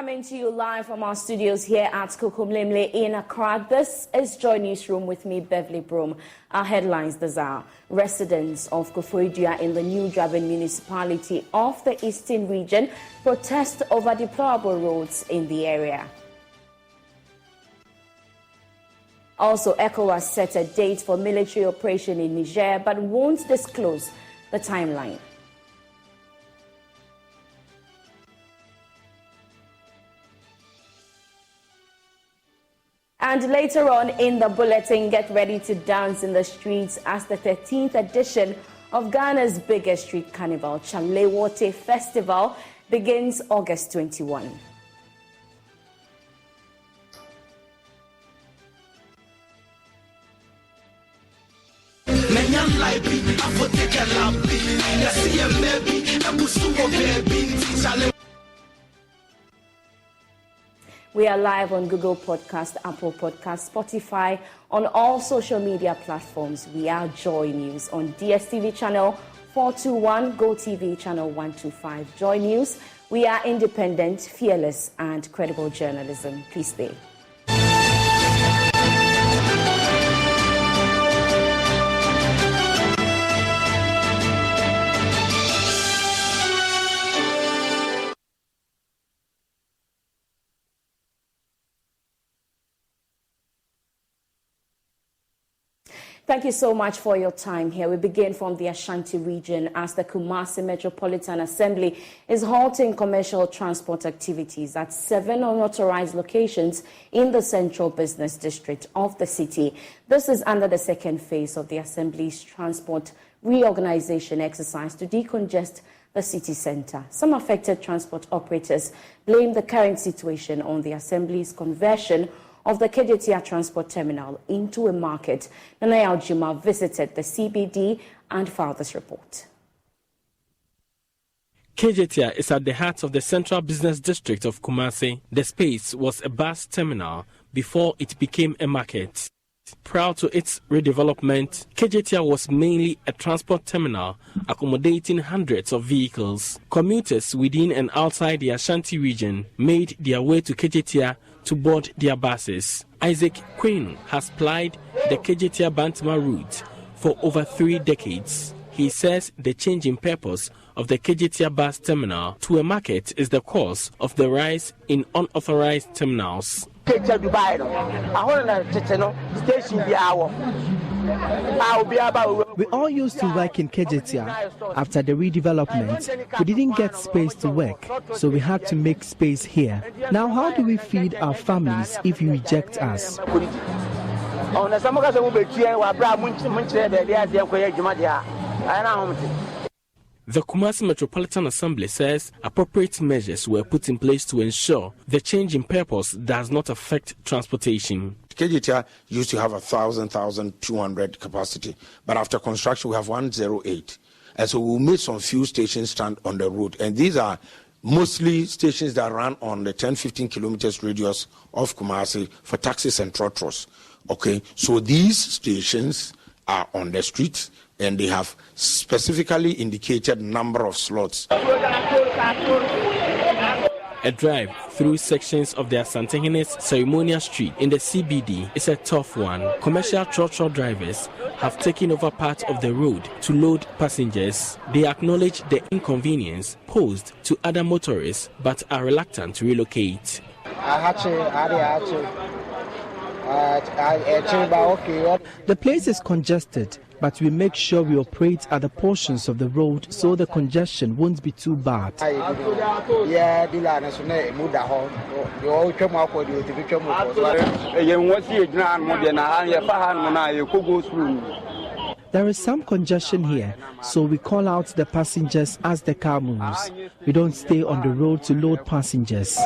Coming to you live from our studios here at Kukumlemle in Accra. This is Joy Newsroom with me, Beverly Broom. Our headlines this hour. Residents of Koforidua in the New Durban municipality of the Eastern region protest over deplorable roads in the area. Also, ECOWAS set a date for military operation in Niger but won't disclose the timeline. And later on in the bulletin, get ready to dance in the streets as the 13th edition of Ghana's biggest street carnival, Charle Wote Festival, begins August 21. We are live on Google Podcast, Apple Podcast, Spotify, on all social media platforms. We are Joy News on DSTV channel 421, GoTV channel 125. Joy News, we are independent, fearless, and credible journalism. Please stay. Thank you so much for your time here. We begin from the Ashanti region as the Kumasi Metropolitan Assembly is halting commercial transport activities at 7 unauthorized locations in the central business district of the city. This is under the second phase of the Assembly's transport reorganization exercise to decongest the city center. Some affected transport operators blame the current situation on the Assembly's conversion of the Kejetia Transport Terminal into a market. Nanaya Aljuma visited the CBD and filed this report. Kejetia is at the heart of the central business district of Kumasi. The space was a bus terminal before it became a market. Prior to its redevelopment, Kejetia was mainly a transport terminal accommodating hundreds of vehicles. Commuters within and outside the Ashanti region made their way to Kejetia to board their buses. Isaac Quinn has plied the Kejetia-Bantama route for over 3 decades. He says the change in purpose of the Kejetia bus terminal to a market is the cause of the rise in unauthorized terminals. We all used to work in Kejetia. After the redevelopment, we didn't get space to work, so we had to make space here. Now, how do we feed our families if you reject us? The Kumasi Metropolitan Assembly says appropriate measures were put in place to ensure the change in purpose does not affect transportation. Kejetia used to have 1,200 capacity, but after construction we have 108. And so we made some few stations stand on the road, and these are mostly stations that run on the 10-15 kilometers radius of Kumasi for taxis and trotros. Okay, so these stations are on the streets and they have specifically indicated number of slots. A drive through sections of the Asantehene's Ceremonial Street in the CBD is a tough one. Commercial trotro drivers have taken over part of the road to load passengers. They acknowledge the inconvenience posed to other motorists but are reluctant to relocate. The place is congested, but we make sure we operate at the portions of the road so the congestion won't be too bad. There is some congestion here, so we call out the passengers as the car moves. We don't stay on the road to load passengers.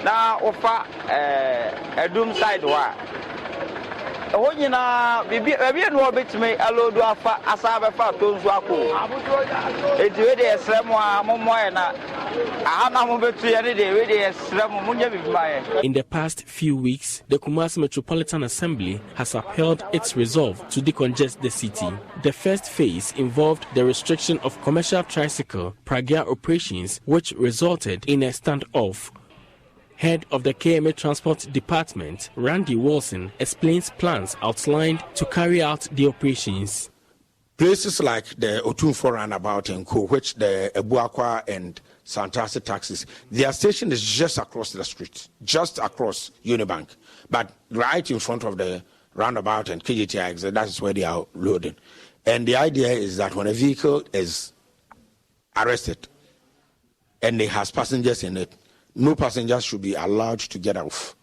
Now, offer a doom side war. When you know, maybe no bit me allow to offer a saber for Tonswaku. It's really a slam one, Momoina, In the past few weeks, the Kumasi Metropolitan Assembly has upheld its resolve to decongest the city. The first phase involved the restriction of commercial tricycle pragya operations, which resulted in a standoff. Head of the KMA Transport Department, Randy Wilson, explains plans outlined to carry out the operations. Places like the Otunfo roundabout in Ko, which the Ebuakwa and Santasi taxis, their station is just across the street, just across Unibank, but right in front of the roundabout and KGTI exit, that's where they are loading. And the idea is that when a vehicle is arrested and it has passengers in it, no passengers should be allowed to get off.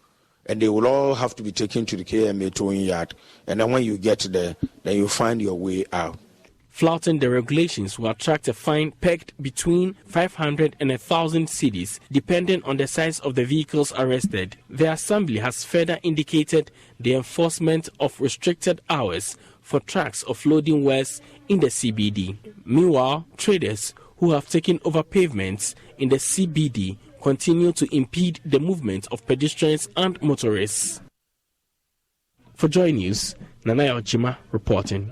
And they will all have to be taken to the KMA towing yard. And then when you get there, then you find your way out. Flouting the regulations will attract a fine pegged between 500 and 1,000 cedis, depending on the size of the vehicles arrested. The Assembly has further indicated the enforcement of restricted hours for trucks offloading wares in the CBD. Meanwhile, traders who have taken over pavements in the CBD continue to impede the movement of pedestrians and motorists. For Joy News, Nanaya Ojima reporting.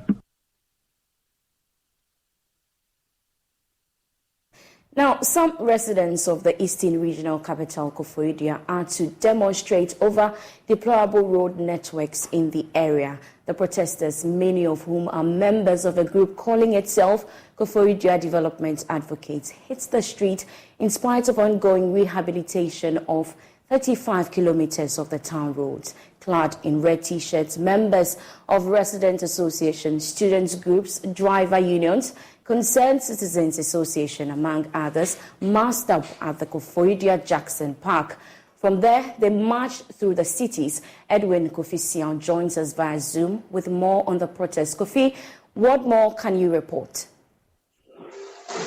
Now, some residents of the Eastern Regional Capital, Koforidua, are to demonstrate over deplorable road networks in the area. The protesters, many of whom are members of a group calling itself Koforidua Development Advocates, hit the street in spite of ongoing rehabilitation of 35 kilometers of the town roads. Clad in red T-shirts, members of resident associations, students groups, driver unions, Concerned Citizens Association, among others, massed up at the Koforidua Jackson Park. From there, they marched through the cities. Edwin Kofi Sian joins us via Zoom with more on the protest. Kofi, what more can you report?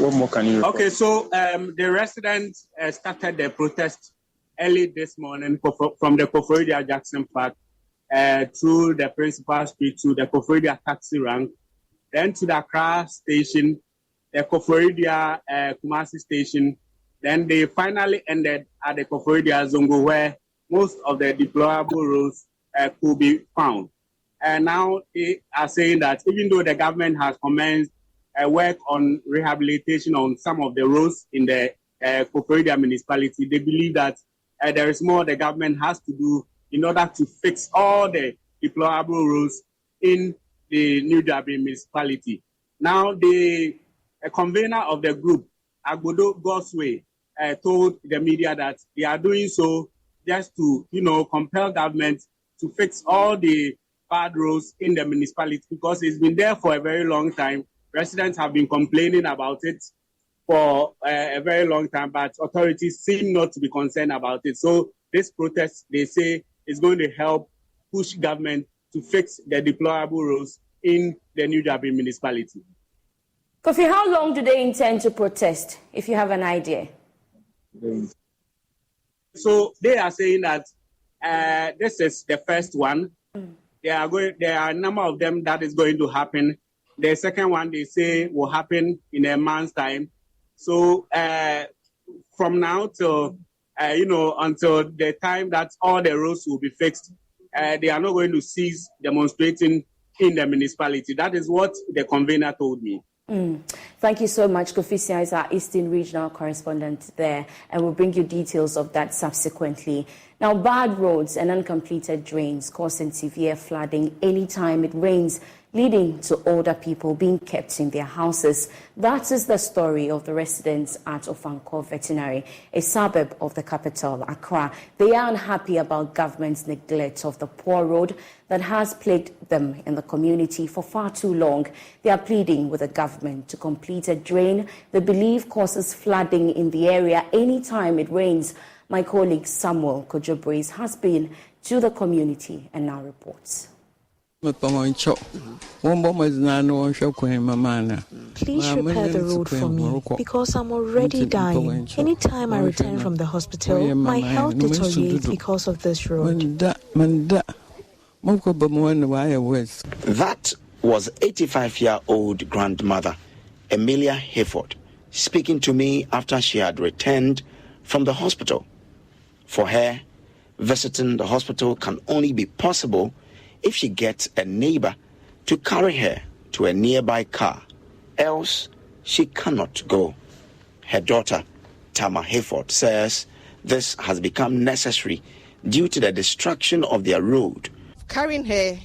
Okay, so the residents started the protest early this morning from the Koforidua Jackson Park through the principal street to the Koforidua taxi rank, then to the Accra station, the Koforidua Kumasi station. Then they finally ended at the Koforidua Zongo, where most of the deplorable roads could be found. And now they are saying that even though the government has commenced work on rehabilitation on some of the roads in the Koforidua municipality, they believe that there is more the government has to do in order to fix all the deplorable roads in the New Jabi municipality. Now, the convener of the group, Agbodo Gosway, told the media that they are doing so just to, compel government to fix all the bad roads in the municipality because it's been there for a very long time. Residents have been complaining about it for a very long time, but authorities seem not to be concerned about it. So this protest, they say, is going to help push government to fix the deplorable roads in the New Jabi municipality. Kofi, how long do they intend to protest, if you have an idea? So they are saying that this is the first one. There are a number of them that is going to happen. The second one, they say, will happen in a month's time. So from now till, until the time that all the roads will be fixed, they are not going to cease demonstrating in the municipality. That is what the convener told me. Thank you so much. Kofi Sia is our Eastern Regional correspondent there, and we'll bring you details of that subsequently. Now, bad roads and uncompleted drains causing severe flooding anytime it rains, leading to older people being kept in their houses. That is the story of the residents at Ofanko Veterinary, a suburb of the capital, Accra. They are unhappy about government's neglect of the poor road that has plagued them in the community for far too long. They are pleading with the government to complete a drain they believe causes flooding in the area anytime it rains. My colleague Samuel Kojobres has been to the community and now reports. Please repair the road for me because I'm already dying. Anytime I return from the hospital, my health deteriorates because of this road. That was 85-year-old grandmother Emilia Hayford speaking to me after she had returned from the hospital. For her, visiting the hospital can only be possible if she gets a neighbor to carry her to a nearby car, else she cannot go. Her daughter, Tama Hayford, says this has become necessary due to the destruction of their road. Carrying her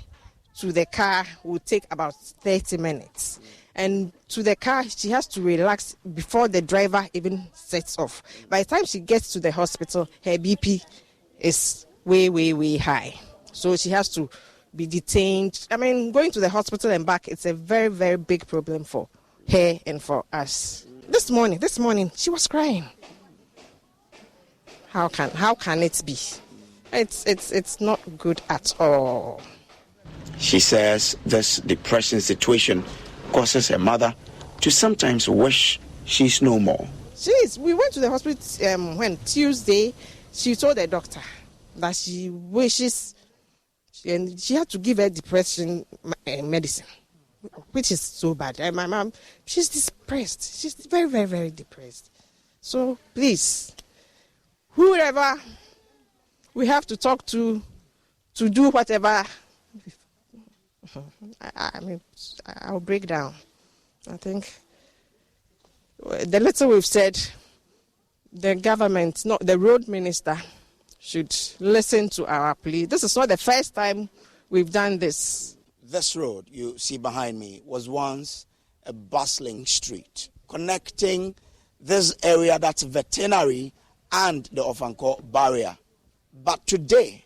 to the car will take about 30 minutes. And to the car, she has to relax before the driver even sets off. By the time she gets to the hospital, her BP is way, way, way high. So she has to be detained. I mean, going to the hospital and back, it's a very, very big problem for her and for us. This morning, she was crying. How can it be? It's not good at all. She says this depressing situation causes her mother to sometimes wish she's no more. We went to the hospital when Tuesday. She told the doctor that she wishes, and she had to give her depression medicine, which is so bad. And my mom, she's depressed. She's very, very, very depressed. So please, whoever we have to talk to do whatever, I mean, I'll break down. I think the little we've said, the government, not the road minister, should listen to our plea. This is not the first time we've done this. This road you see behind me was once a bustling street connecting this area, that's veterinary, and the Ofanko barrier. But today,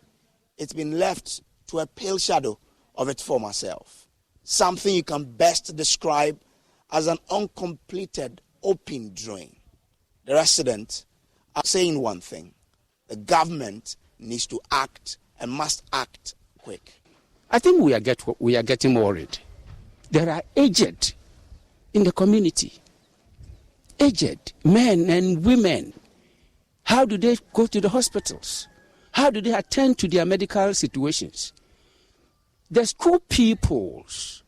it's been left to a pale shadow of its former self. Something you can best describe as an uncompleted open drain. The residents are saying one thing: the government needs to act and must act quick. I think we are getting worried. There are aged in the community, aged men and women. How do they go to the hospitals? How do they attend to their medical situations? The school pupils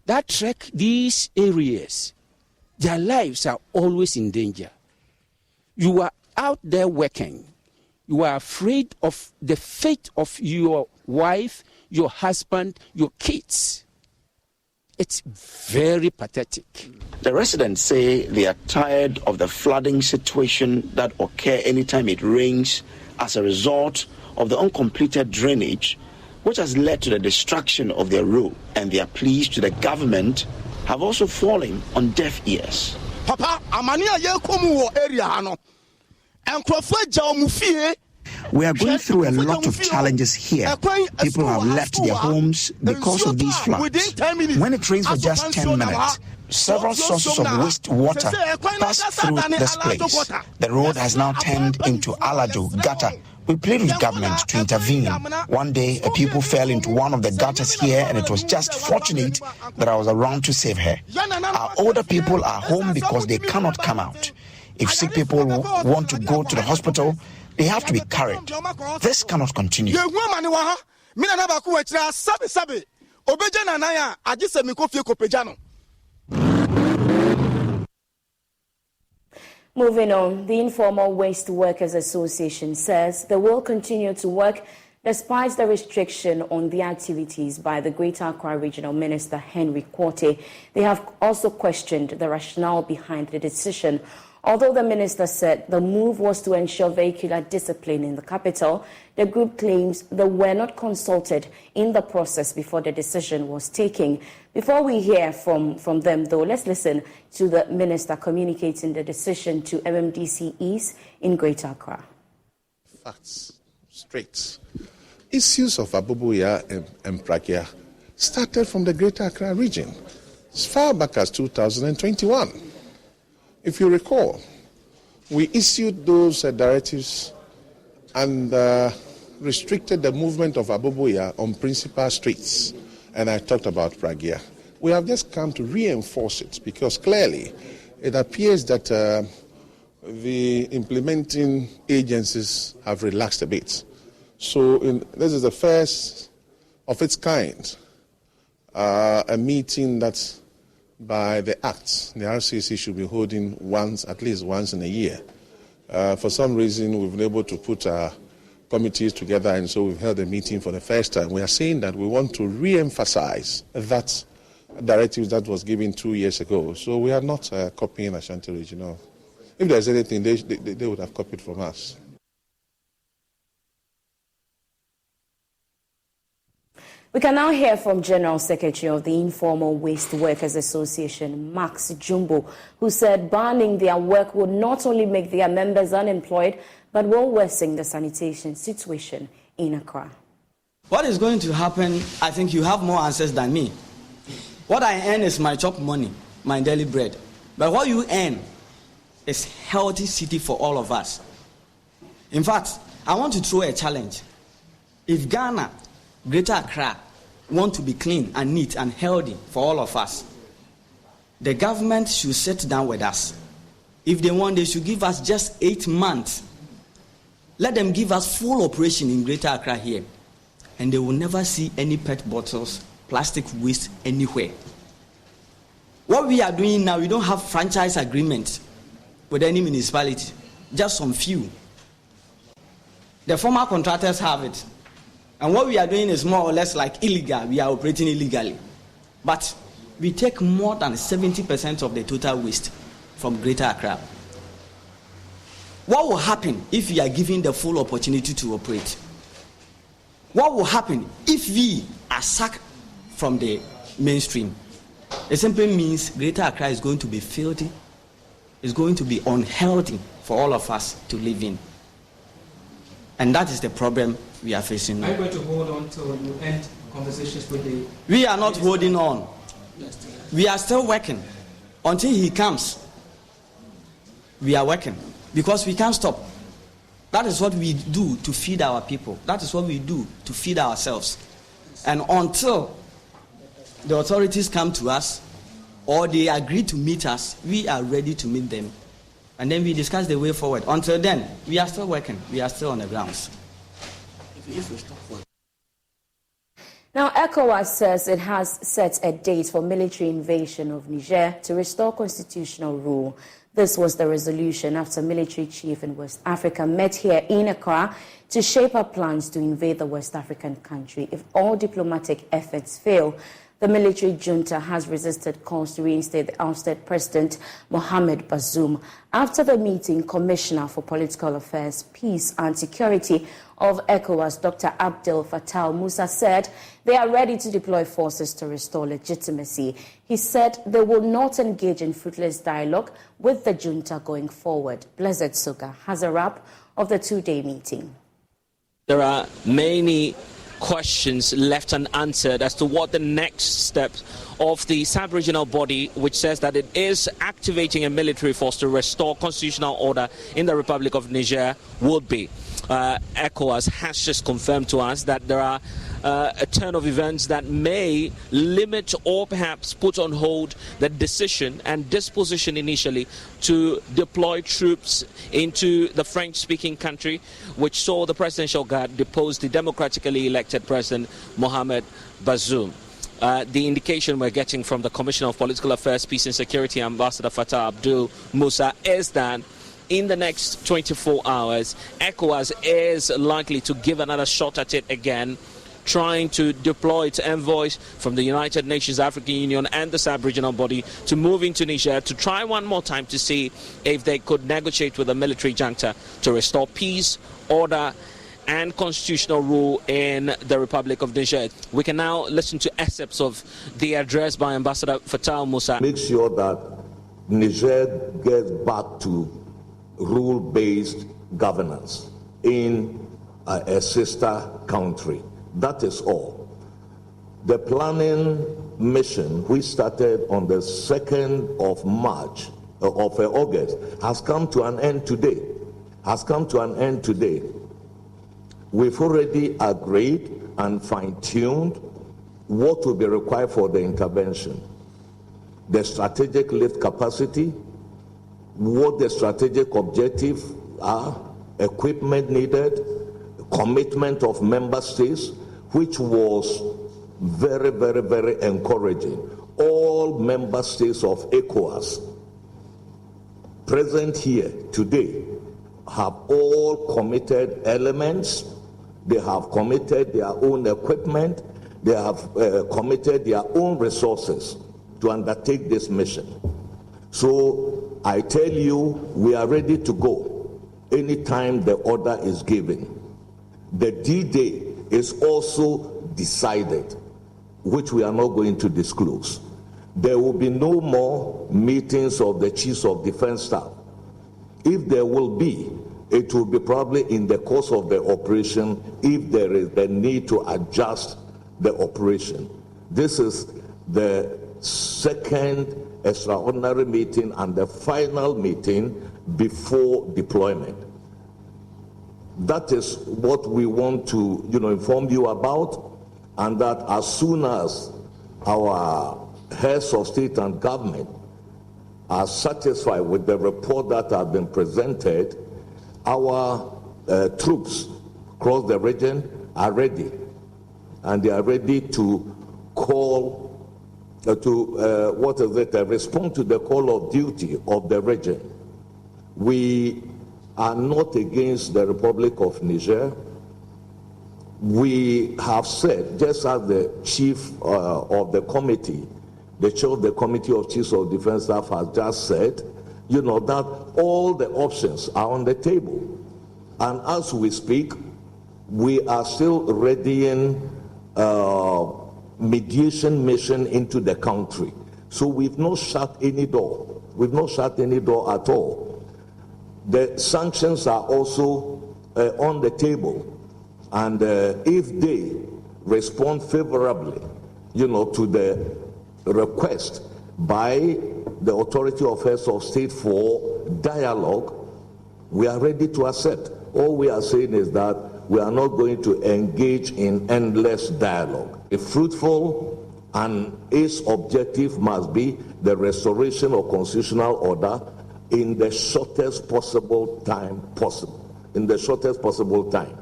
that trek these areas, their lives are always in danger. You are out there working. You are afraid of the fate of your wife, your husband, your kids. It's very pathetic. The residents say they are tired of the flooding situation that occurs anytime it rains as a result of the uncompleted drainage, which has led to the destruction of their road, and their pleas to the government have also fallen on deaf ears. Papa, area we are going through a lot of challenges here. People have left their homes because of these floods. When it rains for just 10 minutes, several sources of wastewater pass through this place. The road has now turned into Alajo gutter. We plead with government to intervene. One day, a pupil fell into one of the gutters here, and it was just fortunate that I was around to save her. Our older people are home because they cannot come out. If sick people want to go to the hospital, they have to be carried. This cannot continue. Moving on, the Informal Waste Workers Association says they will continue to work despite the restriction on the activities by the Greater Accra Regional Minister Henry Wote. They have also questioned the rationale behind the decision. Although the minister said the move was to ensure vehicular discipline in the capital, the group claims they were not consulted in the process before the decision was taken. Before we hear from them, though, let's listen to the minister communicating the decision to MMDCEs in Greater Accra. Facts, straight. Issues of Abubuya and Prakia started from the Greater Accra region as far back as 2021. If you recall, we issued those directives and restricted the movement of Abubuya on principal streets, and I talked about Pragia. We have just come to reinforce it because clearly it appears that the implementing agencies have relaxed a bit. So this is the first of its kind, a meeting that by the Act, the RCC should be holding at least once in a year. For some reason, we've been able to put our committees together, and so we've held a meeting for the first time. We are saying that we want to re-emphasize that directive that was given 2 years ago. So we are not copying Ashanti Regional. If there's anything, they would have copied from us. We can now hear from General Secretary of the Informal Waste Workers Association, Max Jumbo, who said banning their work would not only make their members unemployed, but will worsen the sanitation situation in Accra. What is going to happen, I think you have more answers than me. What I earn is my chop money, my daily bread. But what you earn is healthy city for all of us. In fact, I want to throw a challenge. If Ghana, Greater Accra, want to be clean and neat and healthy for all of us, the government should sit down with us. If they want, they should give us just 8 months. Let them give us full operation in Greater Accra here, and they will never see any PET bottles, plastic waste anywhere. What we are doing now, we don't have franchise agreement with any municipality, just some few. The former contractors have it. And what we are doing is more or less like illegal. We are operating illegally. But we take more than 70% of the total waste from Greater Accra. What will happen if we are given the full opportunity to operate? What will happen if we are sacked from the mainstream? It simply means Greater Accra is going to be filthy. It's going to be unhealthy for all of us to live in. And that is the problem we are facing now. Are you going to hold on till you end conversations with the... We are not holding on. We are still working. Until he comes, we are working. Because we can't stop. That is what we do to feed our people. That is what we do to feed ourselves. And until the authorities come to us or they agree to meet us, we are ready to meet them. And then we discuss the way forward. Until then, we are still working. We are still on the grounds. Now, ECOWAS says it has set a date for military invasion of Niger to restore constitutional rule. This was the resolution after military chief in West Africa met here in Accra to shape up plans to invade the West African country if all diplomatic efforts fail. The military junta has resisted calls to reinstate the ousted President Mohamed Bazoum. After the meeting, Commissioner for Political Affairs, Peace and Security of ECOWAS, Dr. Abdel Fattah Musa, said they are ready to deploy forces to restore legitimacy. He said they will not engage in fruitless dialogue with the junta going forward. Blessed Suga has a wrap of the two-day meeting. There are many questions left unanswered as to what the next steps of the sub-regional body, which says that it is activating a military force to restore constitutional order in the Republic of Niger, would be. ECOWAS has just confirmed to us that there are a turn of events that may limit or perhaps put on hold the decision and disposition initially to deploy troops into the French-speaking country, which saw the presidential guard depose the democratically elected President Mohamed Bazoum. The indication we're getting from the Commissioner of Political Affairs, Peace and Security, Ambassador Fattah Abdul Musa, is that in the next 24 hours, ECOWAS is likely to give another shot at it again, trying to deploy its envoys from the United Nations, African Union and the sub-regional body to move into Niger to try one more time to see if they could negotiate with the military junta to restore peace, order and constitutional rule in the Republic of Niger. We can now listen to excerpts of the address by Ambassador Fattah Musa. Make sure that Niger gets back to rule-based governance in a sister country. That is all. The planning mission, which started on the 2nd of March, of August, has come to an end today. We've already agreed and fine-tuned what will be required for the intervention. The strategic lift capacity, what the strategic objectives are, equipment needed, commitment of member states, which was very, very, very encouraging. all member states of ECOWAS present here today have all committed elements. They have committed their own equipment. They have committed their own resources to undertake this mission. So I tell you, we are ready to go anytime the order is given. The D-Day is also decided, which we are not going to disclose. There will be no more meetings of the chiefs of defense staff. If there will be, it will be probably in the course of the operation if there is the need to adjust the operation. This is the second extraordinary meeting and the final meeting before deployment. That is what we want to, inform you about, and that as soon as our heads of state and government are satisfied with the report that has been presented, our troops across the region are ready, and they are ready to call, respond to the call of duty of the region. We are not against the Republic of Niger. We have said, just as the chief of the committee, the chair of the Committee of Chiefs of Defense Staff has just said, that all the options are on the table. And as we speak, we are still readying mediation mission into the country. So we've not shut any door. We've not shut any door at all. The sanctions are also on the table. And if they respond favorably, to the request by the authority of heads of state for dialogue, we are ready to accept. All we are saying is that we are not going to engage in endless dialogue. A fruitful and its objective must be the restoration of constitutional order in the shortest possible time possible. In the shortest possible time.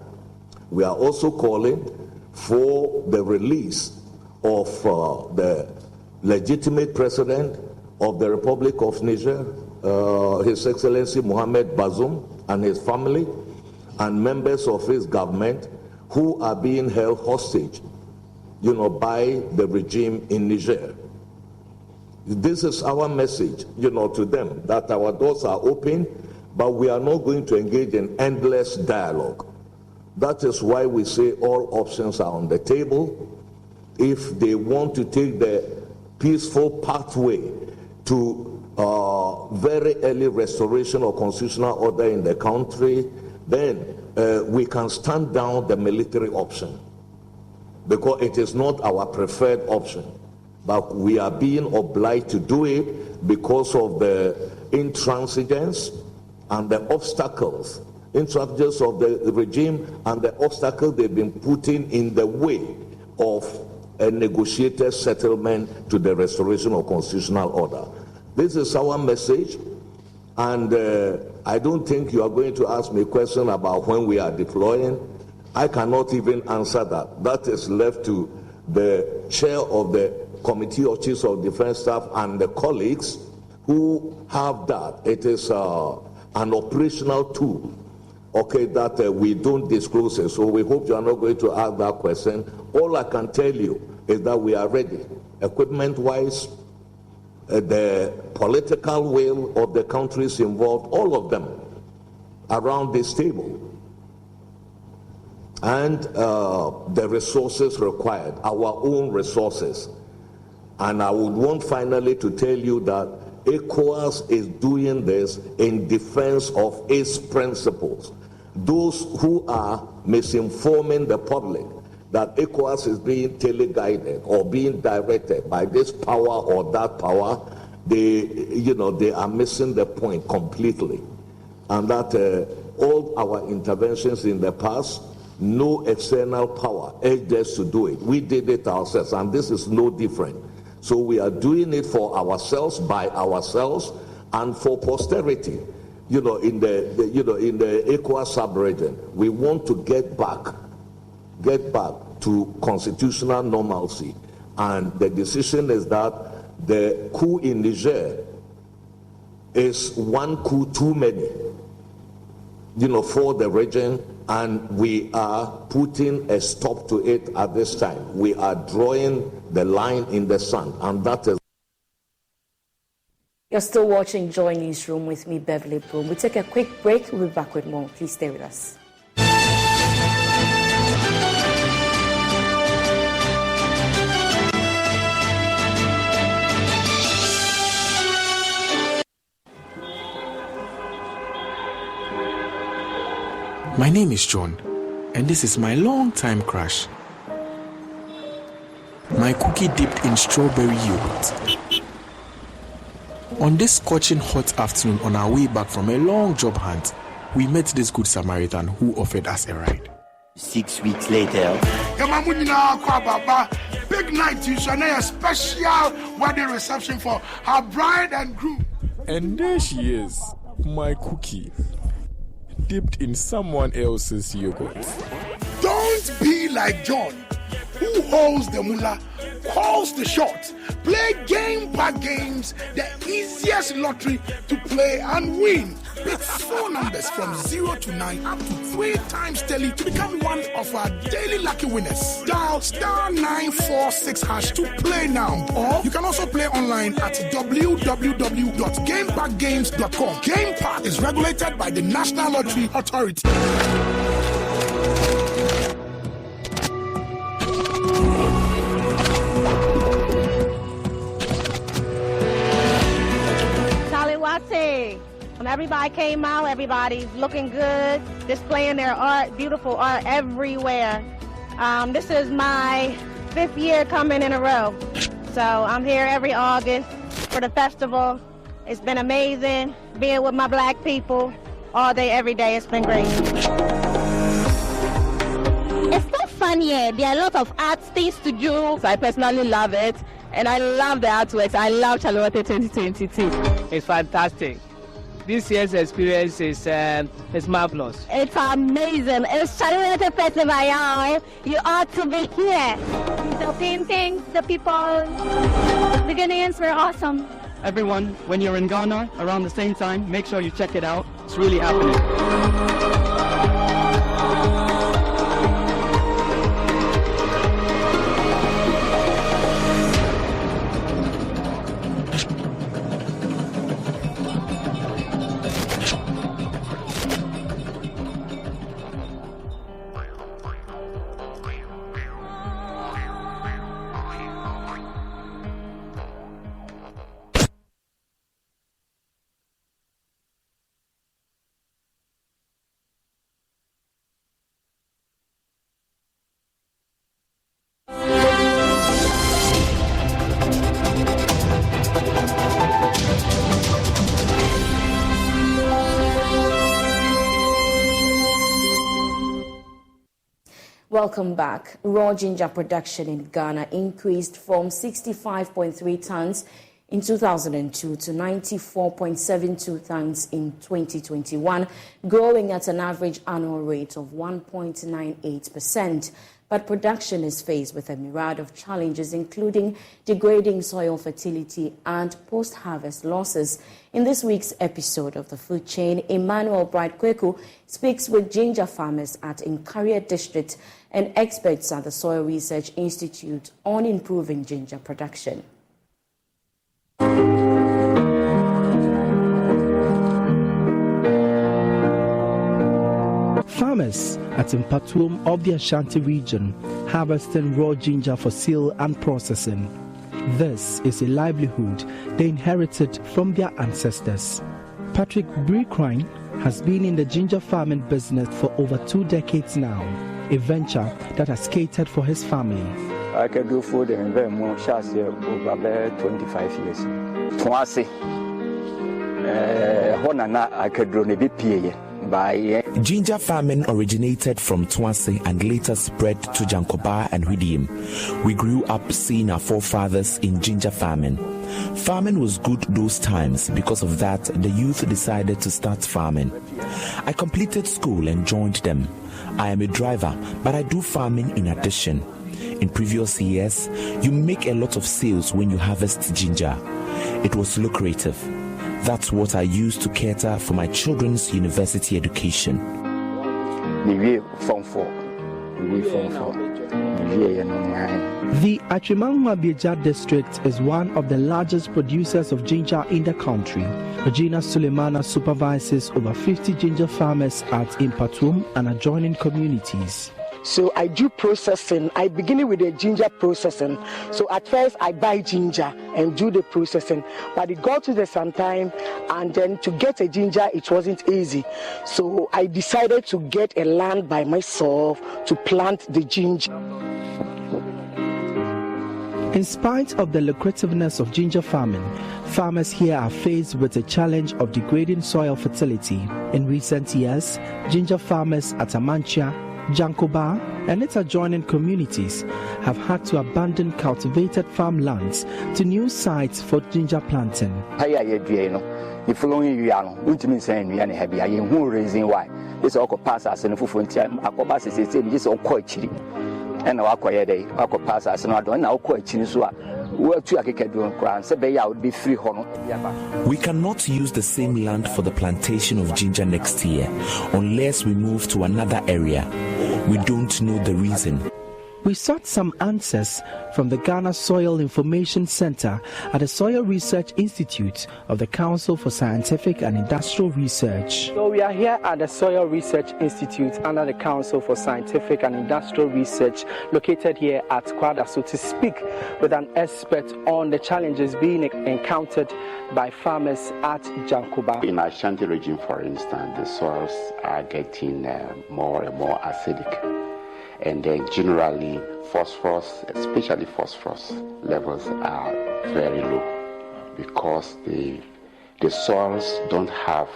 We are also calling for the release of the legitimate president of the Republic of Niger, His Excellency Mohamed Bazoum and his family, and members of his government who are being held hostage, by the regime in Niger. This is our message, to them, that our doors are open, but we are not going to engage in endless dialogue. That is why we say all options are on the table. If they want to take the peaceful pathway to very early restoration of constitutional order in the country, then we can stand down the military option, because it is not our preferred option. But we are being obliged to do it because of the intransigence and the obstacles, intransigence of the regime and the obstacles they've been putting in the way of a negotiated settlement to the restoration of constitutional order. This is our message, and I don't think you are going to ask me a question about when we are deploying. I cannot even answer that. That is left to the chair of the Committee of Chiefs of Defense Staff and the colleagues who have that. It is an operational tool, that we don't disclose it. So we hope you are not going to ask that question. All I can tell you is that we are ready, equipment-wise, the political will of the countries involved, all of them around this table, and the resources required, our own resources. And I would want finally to tell you that ECOWAS is doing this in defense of its principles. Those who are misinforming the public that ECOWAS is being teleguided or being directed by this power or that power, they are missing the point completely. And that all our interventions in the past, no external power urged us to do it. We did it ourselves, and this is no different. So we are doing it for ourselves, by ourselves, and for posterity. In the ECOWAS sub-region, we want to get back to constitutional normalcy. And the decision is that the coup in Niger is one coup too many, for the region, and we are putting a stop to it at this time. We are drawing the line in the sand, and that is. You're still watching Joy Newsroom with me, Beverly Broom. We take a quick break. We'll be back with more. Please stay with us. My name is John, and this is my long-time crush. My cookie dipped in strawberry yogurt. On this scorching hot afternoon on our way back from a long job hunt, we met this good Samaritan who offered us a ride. 6 weeks later. Big night, you shall a special wedding reception for her bride and groom. And there she is, my cookie, dipped in someone else's yogurt. Don't be like John, who holds the mullah, calls the shots. Play Game Pack Games, the easiest lottery to play and win. Pick 4 numbers from 0 to 9 up to 3 times daily to become one of our daily lucky winners. Dial *946# to play now. Or you can also play online at www.gamepackgames.com. Game Pack is regulated by the National Lottery Authority. Wote. When everybody came out, everybody's looking good, displaying their art, beautiful art everywhere. This is my 5th year coming in a row. So I'm here every August for the festival. It's been amazing being with my black people all day, every day. It's been great. It's so fun here. There are a lot of art things to do. So I personally love it. And I love the artworks. I love Charle Wote 2022. It's fantastic. This year's experience is marvelous. It's amazing. It's Charle Wote Festival. You ought to be here. The paintings, the people, the Ghanaians were awesome. Everyone, when you're in Ghana around the same time, make sure you check it out. It's really happening. Welcome back. Raw ginger production in Ghana increased from 65.3 tons in 2002 to 94.72 tons in 2021, growing at an average annual rate of 1.98%. But production is faced with a myriad of challenges, including degrading soil fertility and post-harvest losses. In this week's episode of The Food Chain, Emmanuel Bright Kweku speaks with ginger farmers at Inkaria District and experts at the Soil Research Institute on improving ginger production. Farmers at Mpatuom of the Ashanti region harvesting raw ginger for sale and processing. This is a livelihood they inherited from their ancestors. Patrick Bricrine has been in the ginger farming business for over 2 decades now, a venture that has catered for his family. I can do food and very more shots here over 25 years. Twice, I can do a bit. Ginger farming originated from Twanse and later spread to Jankoba and Hwidim. We grew up seeing our forefathers in ginger farming. Farming was good those times. Because of that, the youth decided to start farming. I completed school and joined them. I am a driver, but I do farming in addition. In previous years, you make a lot of sales when you harvest ginger. It was lucrative. That's what I used to cater for my children's university education. The Achimangwa-Bieja district is one of the largest producers of ginger in the country. Regina Sulemana supervises over 50 ginger farmers at Impatum and adjoining communities. So I do processing. I begin with the ginger processing. So at first I buy ginger and do the processing. But it got to some time, and then to get a ginger, it wasn't easy. So I decided to get a land by myself to plant the ginger. In spite of the lucrativeness of ginger farming, farmers here are faced with the challenge of degrading soil fertility. In recent years, ginger farmers at Amanchia, Jankoba and its adjoining communities have had to abandon cultivated farmlands to new sites for ginger planting. The following year, reason why this all pass as an this all quite and now pass as another now quite We cannot use the same land for the plantation of ginger next year unless we move to another area. We don't know the reason. We sought some answers from the Ghana Soil Information Center at the Soil Research Institute of the Council for Scientific and Industrial Research. So we are here at the Soil Research Institute under the Council for Scientific and Industrial Research, located here at Kwadaso, to speak with an expert on the challenges being encountered by farmers at Jankoba. In Ashanti region, for instance, the soils are getting more and more acidic. And then generally phosphorus, especially phosphorus levels are very low because the soils don't have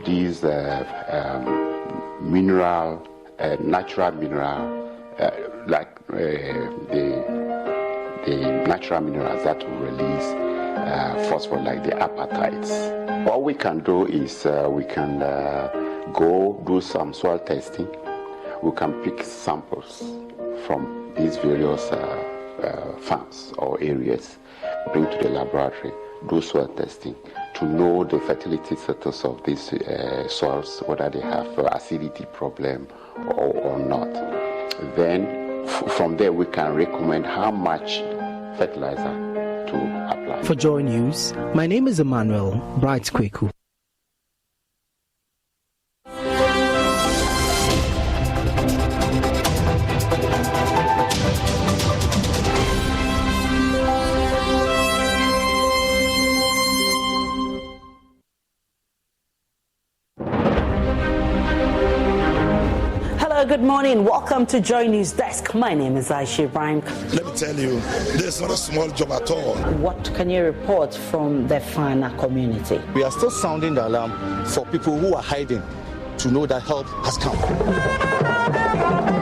these natural mineral like the natural minerals that will release phosphorus, like the apatites. What we can do is we can go do some soil testing. We can pick samples from these various farms or areas, bring to the laboratory, do soil testing to know the fertility status of these soils, whether they have acidity problem or not. Then from there we can recommend how much fertilizer to apply. For Joy News, my name is Emmanuel Bright Kweku. Good morning. Welcome to Joy News Desk. My name is Aisha Ibrahim. Let me tell you, this is not a small job at all. What can you report from the farmer community? We are still sounding the alarm for people who are hiding to know that help has come.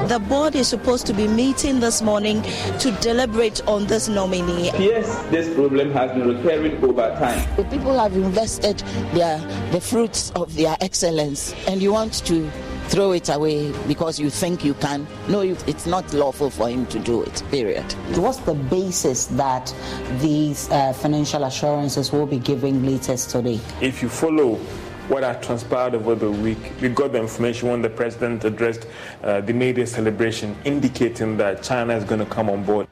The board is supposed to be meeting this morning to deliberate on this nominee. Yes, this problem has been recurring over time. The people have invested the fruits of their excellence, and you want to throw it away because you think you can. No, it's not lawful for him to do it, period. What's the basis that these financial assurances will be giving latest today? If you follow what had transpired over the week, we got the information when the president addressed the May Day celebration, indicating that China is going to come on board.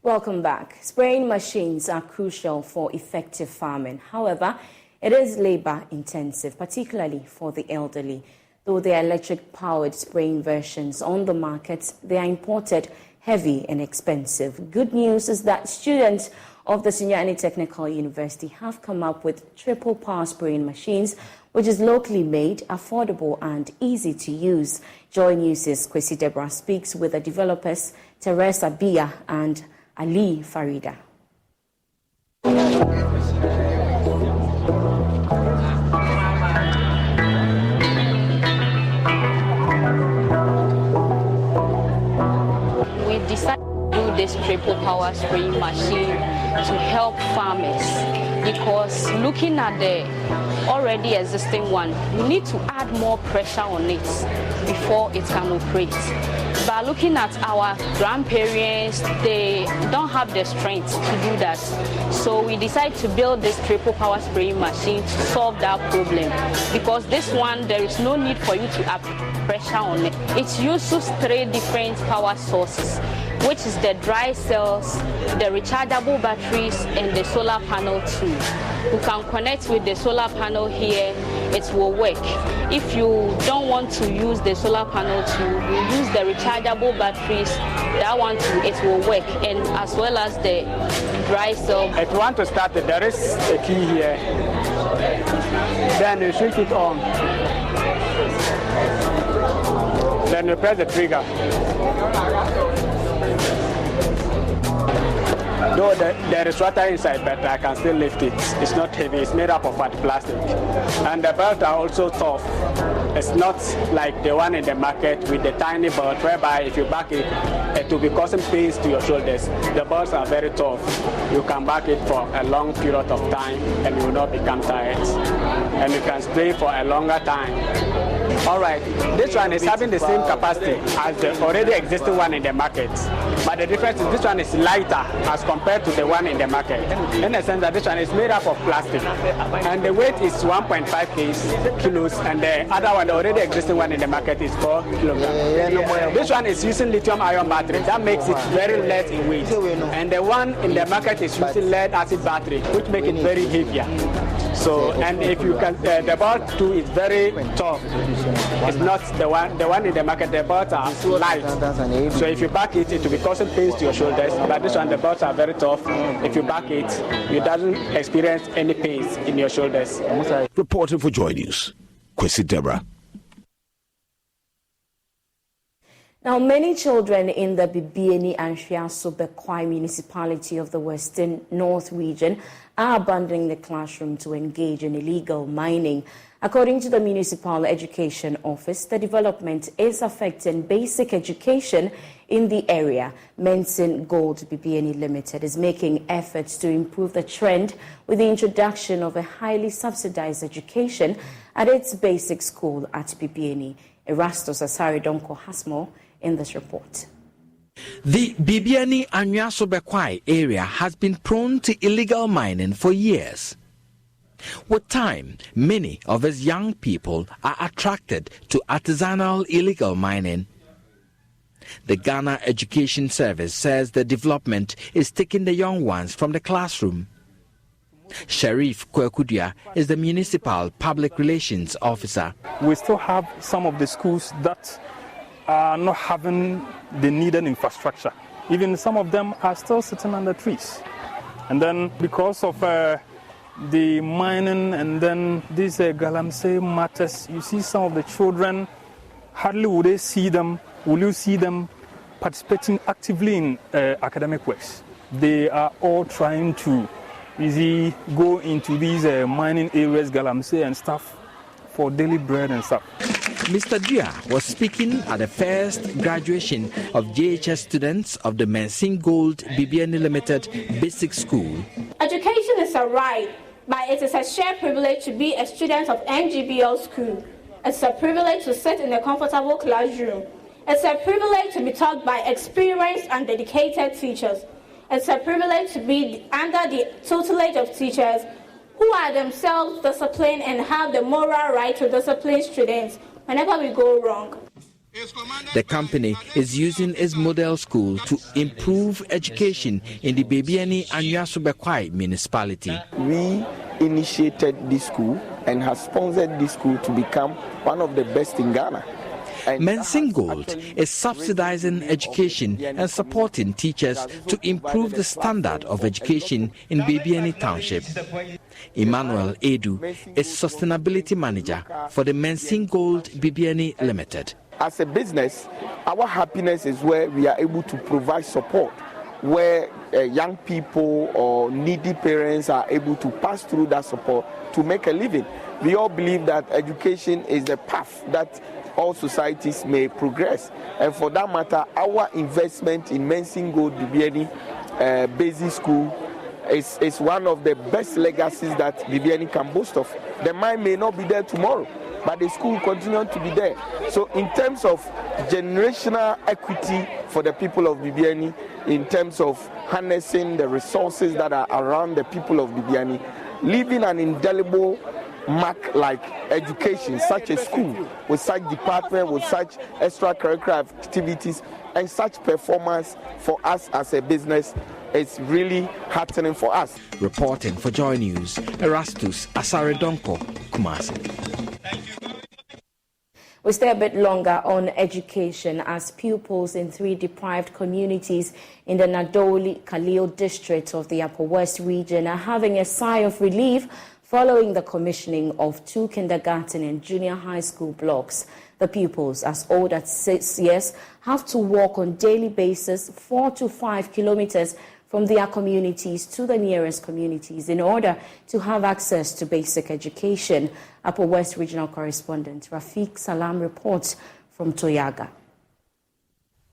Welcome back. Spraying machines are crucial for effective farming. However, it is labor intensive, particularly for the elderly. Though there are electric-powered spraying versions on the market, they are imported, heavy and expensive. Good news is that students of the Sunyani Technical University have come up with triple power spraying machines, which is locally made, affordable and easy to use. Joy News' Kwesi Deborah speaks with the developers Teresa Bia and Ali Farida. decided to do this triple power spraying machine to help farmers, because looking at the already existing one, you need to add more pressure on it before it can operate. But looking at our grandparents, they don't have the strength to do that. So we decided to build this triple power spraying machine to solve that problem. Because this one, there is no need for you to add pressure on it. It uses 3 different power sources, which is the dry cells, the rechargeable batteries, and the solar panel too. You can connect with the solar panel here, it will work. If you don't want to use the solar panel too, you use the rechargeable batteries, that one too, it will work, and as well as the dry cell. If you want to start it, there is a key here. Then you switch it on. Then you press the trigger. Though there is water inside, but I can still lift it. It's not heavy, it's made up of hard plastic. And the belts are also tough. It's not like the one in the market with the tiny belt, whereby if you back it, it will be causing pains to your shoulders. The belts are very tough. You can back it for a long period of time and you will not become tired. And you can spray for a longer time. All right, this one is having the same capacity as the already existing one in the market. But the difference is this one is lighter as compared to the one in the market. In the sense that this one is made up of plastic. And the weight is 1.5 kilos, and the other one, the already existing one in the market, is 4 kilograms. This one is using lithium-ion battery. That makes it very light in weight. And the one in the market is using lead-acid battery, which makes it very heavier. So, and if you can, the bolt too is very tough. It's not the one in the market, the bolts are light. So if you back it, it will be causing pains to your shoulders. But this one, the bolts are very tough. If you back it, you doesn't experience any pains in your shoulders. Reporting for Joy News, Kwesi Deborah. Now, many children in the Bibiani and Hwiaso-Bekwai municipality of the Western North region are abandoning the classroom to engage in illegal mining. According to the Municipal Education Office, the development is affecting basic education in the area. Mensen Gold Bibiani Limited is making efforts to improve the trend with the introduction of a highly subsidized education at its basic school at Bibiani. Erastus Asari Donko has more in this report. The Bibiani and Hwiaso-Bekwai area has been prone to illegal mining for years. With time, many of its young people are attracted to artisanal illegal mining. The Ghana Education Service says the development is taking the young ones from the classroom. Sharif Kwekudia is the Municipal Public Relations Officer. We still have some of the schools that are not having the needed infrastructure. Even some of them are still sitting under trees. And then because of the mining and then these galamsey matters, you see some of the children, hardly will you see them participating actively in academic works. They are all trying to go into these mining areas, galamsey and stuff, for daily bread and stuff. Mr. Dia was speaking at the first graduation of JHS students of the Mensen Gold Bibiani Limited Basic School. Education is a right, but it is a shared privilege to be a student of NGBL school. It's a privilege to sit in a comfortable classroom. It's a privilege to be taught by experienced and dedicated teachers. It's a privilege to be under the tutelage of teachers who are themselves disciplined and have the moral right to discipline students whenever we go wrong. The company is using its model school to improve education in the Bibiani and Hwiaso-Bekwai municipality. We initiated this school and have sponsored this school to become one of the best in Ghana. Mensen Gold is subsidizing education and supporting teachers to improve the standard of education in Bibiani Township. Emmanuel Edu is sustainability manager for the Mensen Gold Bibiani Limited. As a business, our happiness is where we are able to provide support where young people or needy parents are able to pass through that support to make a living. We all believe that education is the path that all societies may progress. And for that matter, our investment in Mensingo Bibiani Basic School is one of the best legacies that Bibiani can boast of. The mine may not be there tomorrow, but the school continues to be there. So in terms of generational equity for the people of Bibiani, in terms of harnessing the resources that are around the people of Bibiani, leaving an indelible mark like education, such a school, with such department, with such extracurricular activities, and such performance for us as a business, it's really heartening for us. Reporting for Joy News, Erastus Asaredonko, Kumasi. We stay a bit longer on education as pupils in 3 deprived communities in the Nadoli Kaleo district of the Upper West region are having a sigh of relief following the commissioning of 2 kindergarten and junior high school blocks. The pupils, as old as 6 years, have to walk on daily basis 4 to 5 kilometers from their communities to the nearest communities in order to have access to basic education. Upper West Regional Correspondent Rafiq Salam reports from Toyaga.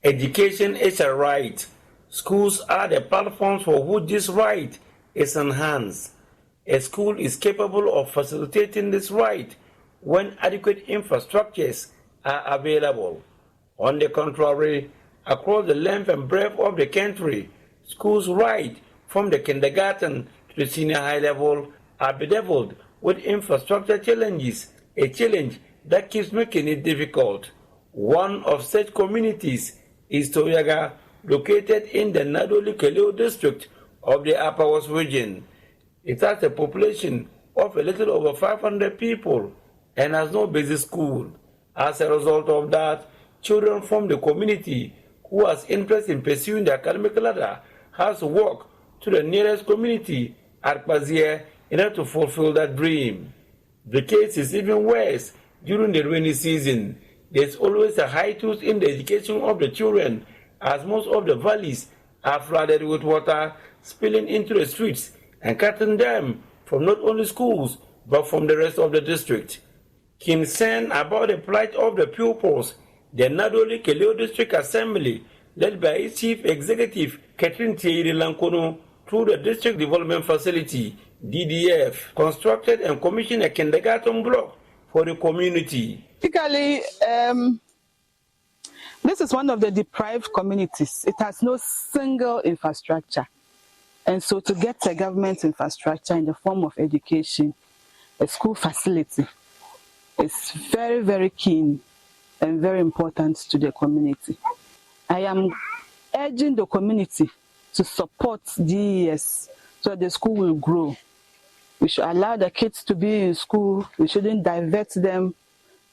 Education is a right. Schools are the platforms for which this right is enhanced. A school is capable of facilitating this right when adequate infrastructures are available. On the contrary, across the length and breadth of the country, schools right from the kindergarten to the senior high level are bedeviled with infrastructure challenges, a challenge that keeps making it difficult. One of such communities is Toyaga, located in the Nadoli Kaleo district of the Upper West region. It has a population of a little over 500 people and has no basic school. As a result of that, children from the community who has interest in pursuing the academic ladder has to walk to the nearest community at Pazier in order to fulfill that dream. The case is even worse during the rainy season. There's always a hiatus in the education of the children, as most of the valleys are flooded with water spilling into the streets and cutting them from not only schools but from the rest of the district. Concerned about the plight of the pupils, the Nadoli Kaleo District Assembly, led by its Chief Executive Catherine Thierry Lankono, through the District Development Facility, DDF, constructed and commissioned a kindergarten block for the community. Typically, this is one of the deprived communities. It has no single infrastructure. And so to get a government infrastructure in the form of education, a school facility, is very, very keen and very important to the community. I am urging the community to support DES so the school will grow. We should allow the kids to be in school. We shouldn't divert them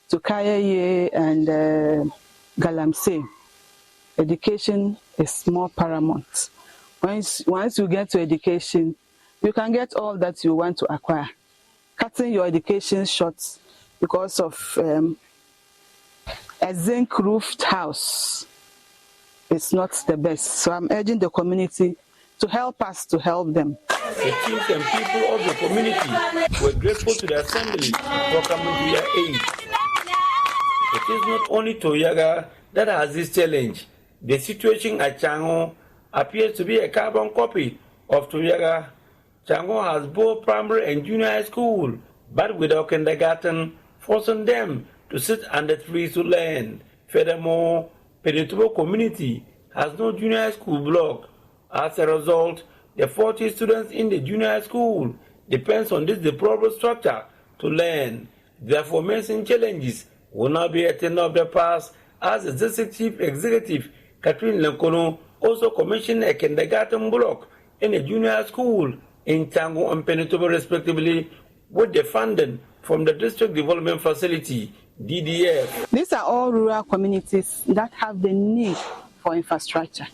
to Kayaye and Galamsey. Education is more paramount. Once you get to education, you can get all that you want to acquire. Cutting your education short because of a zinc-roofed house is not the best. So I'm urging the community to help us to help them. The chiefs and people of the community were grateful to the assembly for coming to their aid. It is not only Toyaga that has this challenge. The situation at Chango appears to be a carbon copy of Toyaga. Chango has both primary and junior high school, but without kindergarten, forcing them to sit under trees to learn. Furthermore, Penitubo community has no junior high school block. As a result, the 40 students in the junior high school depends on this deplorable structure to learn. The aforementioned challenges will now be a thing of the past, as the Chief Executive Catherine Lankono also commissioned a kindergarten block in a junior high school in Tango and Penitubo respectively, with the funding from the District Development Facility, DDF. These are all rural communities that have the need for infrastructure,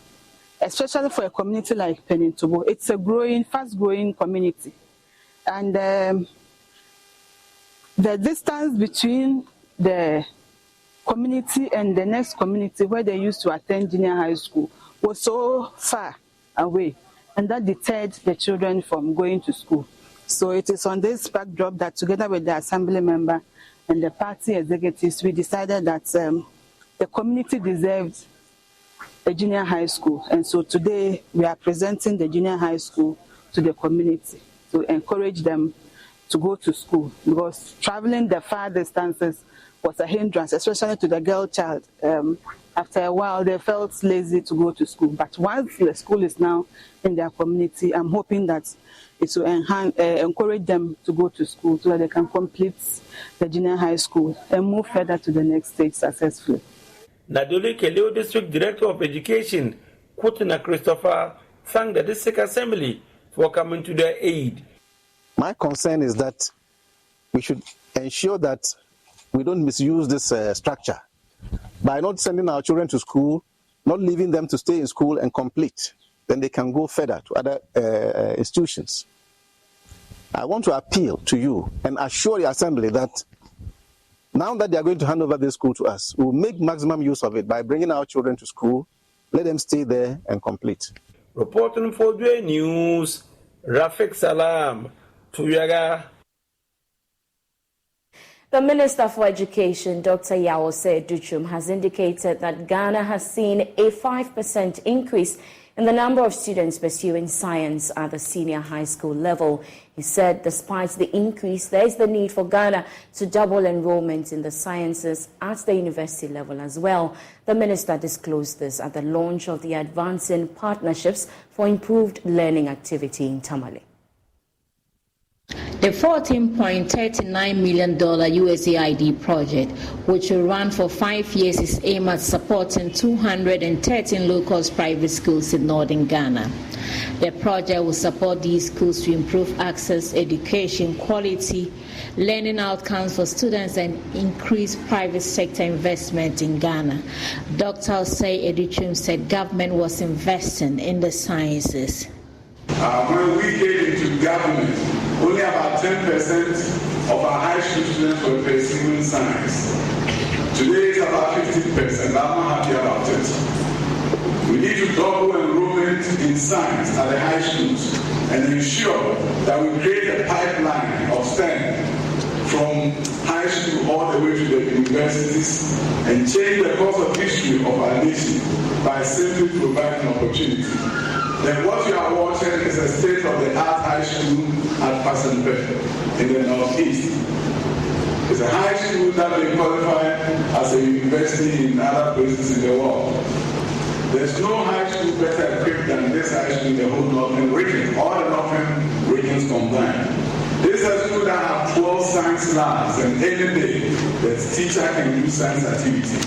especially for a community like Penitubo. It's a growing, fast-growing community. And the distance between the community and the next community where they used to attend junior high school was so far away, and that deterred the children from going to school. So it is on this backdrop that, together with the assembly member and the party executives, we decided that the community deserved a junior high school. And so today we are presenting the junior high school to the community to encourage them to go to school, because traveling the far distances was a hindrance, especially to the girl child. After a while, they felt lazy to go to school. But once the school is now in their community, I'm hoping that it will encourage them to go to school so that they can complete the junior high school and move further to the next stage successfully. Nadoli Keleo District Director of Education, Kutina Christopher, thanked the District Assembly for coming to their aid. My concern is that we should ensure that we don't misuse this structure by not sending our children to school, not leaving them to stay in school and complete. Then they can go further to other institutions. I want to appeal to you and assure the Assembly that now that they are going to hand over this school to us, we will make maximum use of it by bringing our children to school, let them stay there and complete. Reporting for Dwe News, Rafik Salam, Tuyaga. The Minister for Education, Dr. Yawose Duchum, has indicated that Ghana has seen a 5% increase in the number of students pursuing science at the senior high school level. He said despite the increase, there is the need for Ghana to double enrollment in the sciences at the university level as well. The minister disclosed this at the launch of the Advancing Partnerships for Improved Learning activity in Tamale. The $14.39 million USAID project, which will run for 5 years, is aimed at supporting 213 low-cost private schools in northern Ghana. The project will support these schools to improve access, education, quality, learning outcomes for students, and increase private sector investment in Ghana. Dr. Osei Educhum said government was investing in the sciences. When we came into government, only about 10% of our high school students were pursuing science. Today it's about 15%. I'm not happy about it. We need to double enrollment in science at the high schools and ensure that we create a pipeline of STEM from high school all the way to the universities and change the course of history of our nation by simply providing opportunity. Then what you are watching is a state-of-the-art high school at Pasenpe in the northeast. It's a high school that may qualify as a university in other places in the world. There's no high school better equipped than this high school in the whole northern region, all the northern regions combined. This is a school that has 12 science labs, and any day the teacher can do science activity.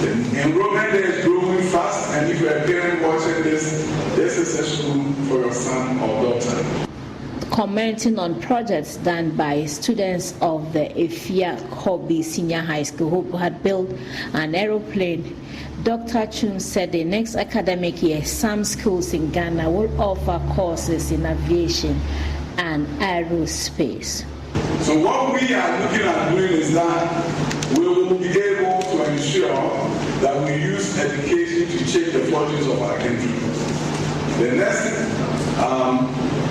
The enrollment there is growing fast, and if you're a parent watching this is a school for your son or daughter. Commenting on projects done by students of the Efia Kobe Senior High School who had built an aeroplane, Dr. Chum said the next academic year some schools in Ghana will offer courses in aviation and aerospace. So what we are looking at doing is that we will be able to ensure that we use education to change the fortunes of our country. The next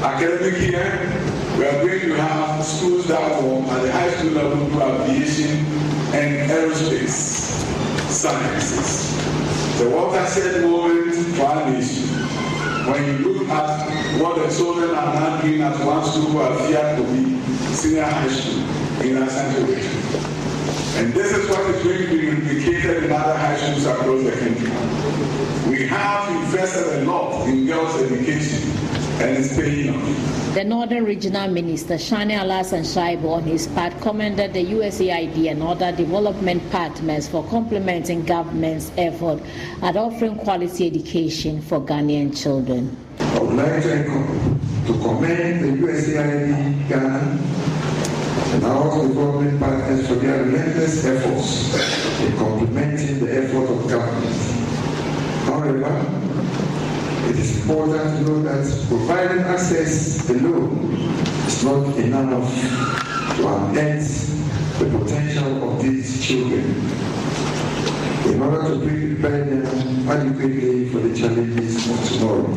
academic year, we are going to have schools that will, at the high school level, do aviation and aerospace sciences. The watershed moment for our nation. When you look at what the children are now doing at one school who are here to be senior high school in our central region. And this is what is going to be replicated in other high schools across the country. We have invested a lot in girls' education, and it's paying off. The Northern Regional Minister, Shani Alasan Shaibu, on his part, commended the USAID and other development partners for complementing government's effort at offering quality education for Ghanaian children. I would like to commend the USAID Ghana and our development partners for their relentless efforts in complementing the effort of government. However, it is important to know that providing access alone is not enough to enhance the potential of these children. In order to prepare them adequately for the challenges of tomorrow,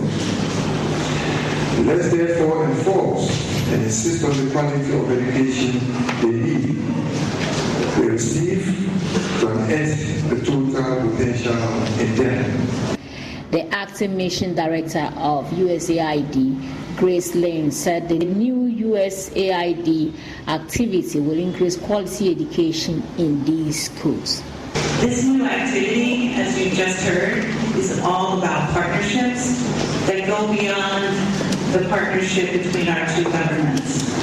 course and insist on the quality of education they need. They receive to unearth the total potential in them. The acting mission director of USAID, Grace Lane, said the new USAID activity will increase quality education in these schools. This new activity, as you just heard, is all about partnerships that go beyond the partnership between our two governments.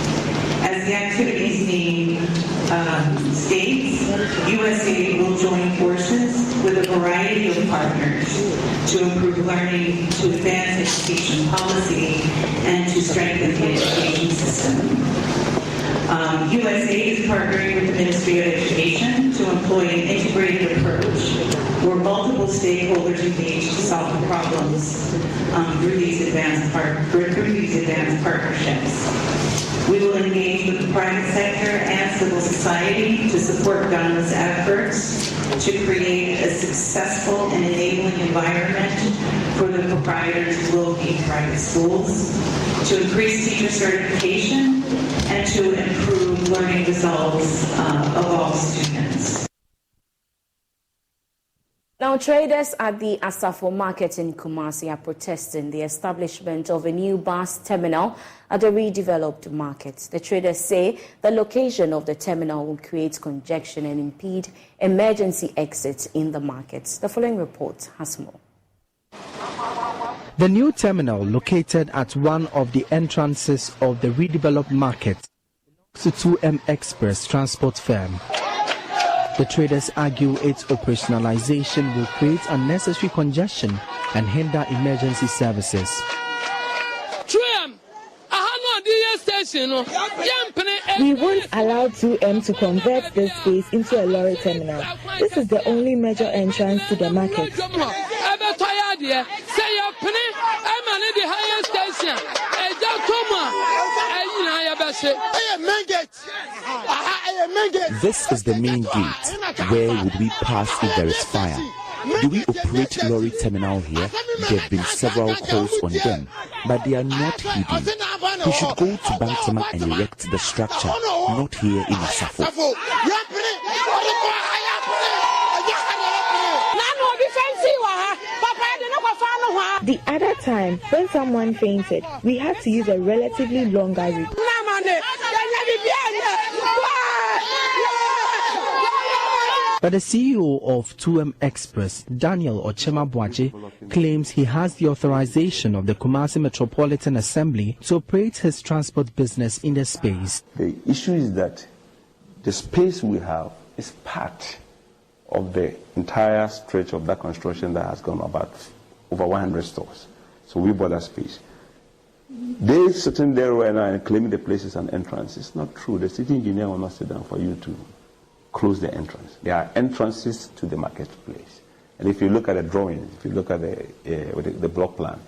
As the activity's name states, USAID will join forces with a variety of partners to improve learning, to advance education policy, and to strengthen the education system. USAID is partnering with the Ministry of Education to employ an integrated approach where multiple stakeholders engage to solve the problems through these advanced partnerships. We will engage with the private sector and civil society to support Ghana's efforts to create a successful and enabling environment for the proprietors of low-fee private schools, to increase teacher certification, and to improve learning results of all students. Now, traders at the Asafo market in Kumasi are protesting the establishment of a new bus terminal at the redeveloped market. The traders say the location of the terminal will create congestion and impede emergency exits in the markets. The following report has more. The new terminal, located at one of the entrances of the redeveloped market, belongs to 2M Express transport firm. The traders argue its operationalization will create unnecessary congestion and hinder emergency services. We won't allow 2M to convert this space into a lorry terminal. This is the only major entrance to the market. This is the main gate. Where would we pass if there is fire? Do we operate lorry terminal here? There have been several calls on them, but they are not hidden. We should go to Bantama and erect the structure, not here in Asafo. The other time, when someone fainted, we had to use a relatively longer route. But the CEO of 2M Express, Daniel Ochema-Boache, claims he has the authorization of the Kumasi Metropolitan Assembly to operate his transport business in the space. The issue is that the space we have is part of the entire stretch of that construction that has gone about over 100 stores. So we bought that space. They sitting there right now and claiming the place is an entrance. It's not true. The city engineer will not sit down for you to close the entrance. There are entrances to the marketplace. And if you look at the drawings, if you look at the block plan,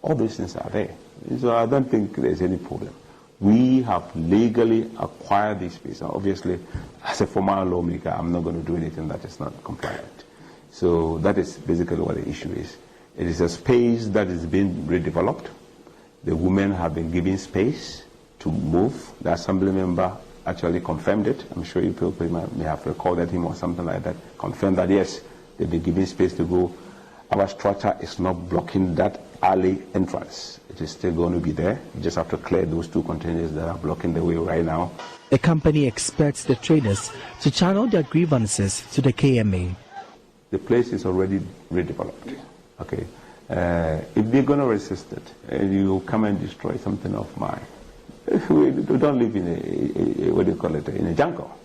all those things are there. So I don't think there's any problem. We have legally acquired this space. And obviously, as a former lawmaker, I'm not going to do anything that is not compliant. So that is basically what the issue is. It is a space that is being redeveloped. The women have been given space to move. The assembly member actually confirmed it. I'm sure you people may have recorded him or something like that. Confirmed that, yes, they've been given space to go. Our structure is not blocking that alley entrance. It is still going to be there. You just have to clear those two containers that are blocking the way right now. The company expects the traders to channel their grievances to the KMA. The place is already redeveloped. Okay. If they're going to resist it, and you come and destroy something of mine, we don't live in in a jungle.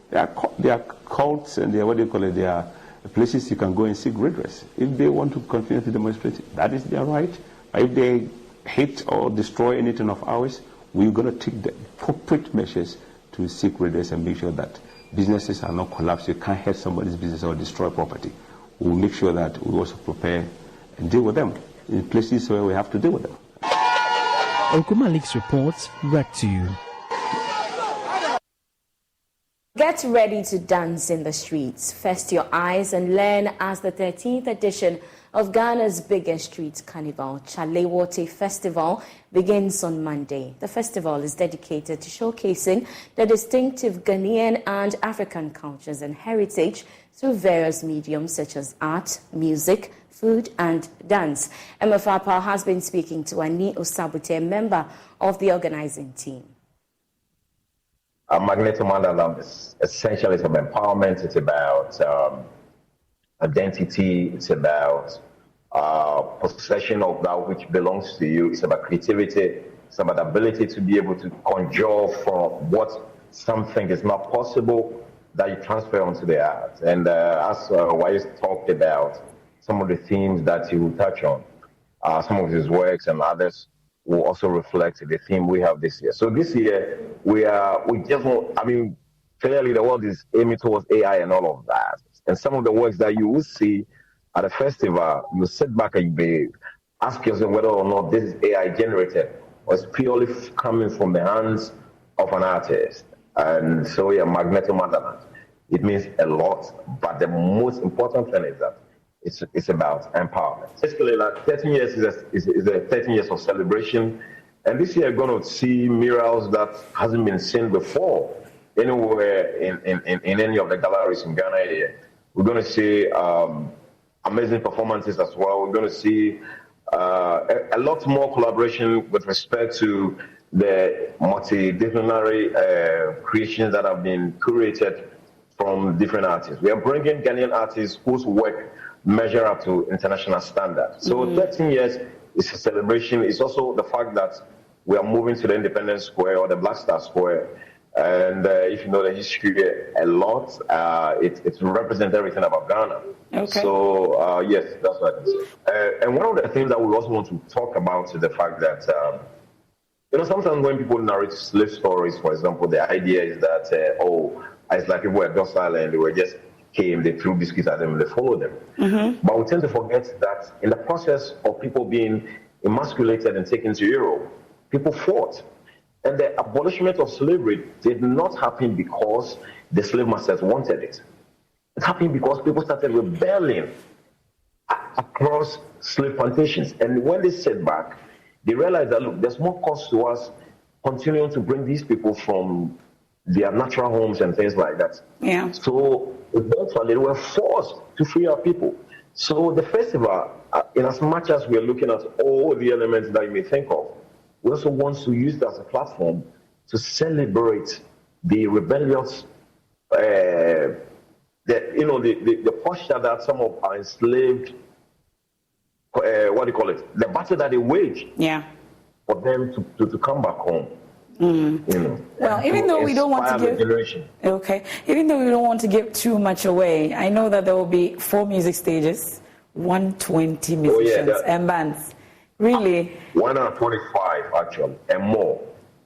There are courts and there are places you can go and seek redress. If they want to continue to demonstrate, that is their right. If they hit or destroy anything of ours, we're going to take the appropriate measures to seek redress and make sure that businesses are not collapsed. You can't hurt somebody's business or destroy property. We'll make sure that we also prepare and deal with them in places where we have to deal with them. Okumalik's reports read to you. Get ready to dance in the streets. Fest your eyes and learn as the 13th edition of Ghana's biggest street carnival, Charle Wote Festival, begins on Monday. The festival is dedicated to showcasing the distinctive Ghanaian and African cultures and heritage through various mediums such as art, music, food and dance. MFRPA has been speaking to Ani Osabute, a member of the organizing team. Magneto Mandala is essentially about empowerment. It's about identity. It's about possession of that which belongs to you. It's about creativity. It's about the ability to be able to conjure from what something is not possible that you transfer onto the art. And as Wise talked about, some of the themes that he will touch on, some of his works and others will also reflect the theme we have this year. So this year, clearly the world is aiming towards AI and all of that. And some of the works that you will see at the festival, you sit back and you ask yourself whether or not this is AI generated or it's purely coming from the hands of an artist. And so, Magneto Mandala, it means a lot, but the most important thing is that it's about empowerment. Basically, like 13 years is a 13 years of celebration, and this year you're going to see murals that hasn't been seen before anywhere in any of the galleries in Ghana here. We're going to see amazing performances as well. We're going to see a lot more collaboration with respect to the multidisciplinary creations that have been curated from different artists. We are bringing Ghanaian artists whose work measure up to international standards. So 13 years is a celebration. It's also the fact that we are moving to the Independence Square or the Black Star Square. And if you know the history a lot, it represents everything about Ghana. Okay. So, yes, that's what I can say. And one of the things that we also want to talk about is the fact that, sometimes when people narrate slave stories, for example, the idea is that, it's like people were docile and they threw biscuits at them and they followed them. But we tend to forget that in the process of people being emasculated and taken to Europe, people fought. And the abolishment of slavery did not happen because the slave masters wanted it. It happened because people started rebelling across slave plantations. And when they set back, they realized that, look, there's more cost to us continuing to bring these people from their natural homes and things like that. Yeah. So eventually they were forced to free our people. So the festival, in as much as we are looking at all the elements that you may think of, we also want to use that as a platform to celebrate the rebellious, the posture that some of our enslaved, the battle that they waged, for them to come back home. Well, even though we don't want to even though we don't want to give too much away, I know that there will be 4 music stages, 120 musicians and bands. Really? 125 actually, and more.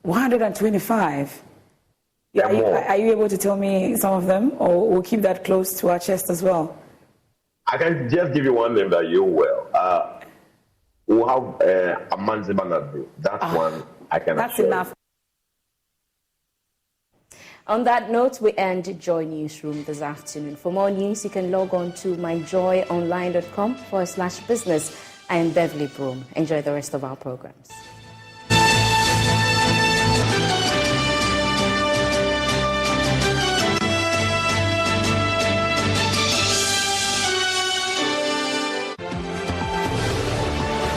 125. Yeah, are you able to tell me some of them, or we'll keep that close to our chest as well? I can just give you one name that you will. We'll have Amanzi Banadu. That one I can. That's enough. On that note, we end Joy Newsroom this afternoon. For more news, you can log on to myjoyonline.com/business. I am Beverly Broom. Enjoy the rest of our programs.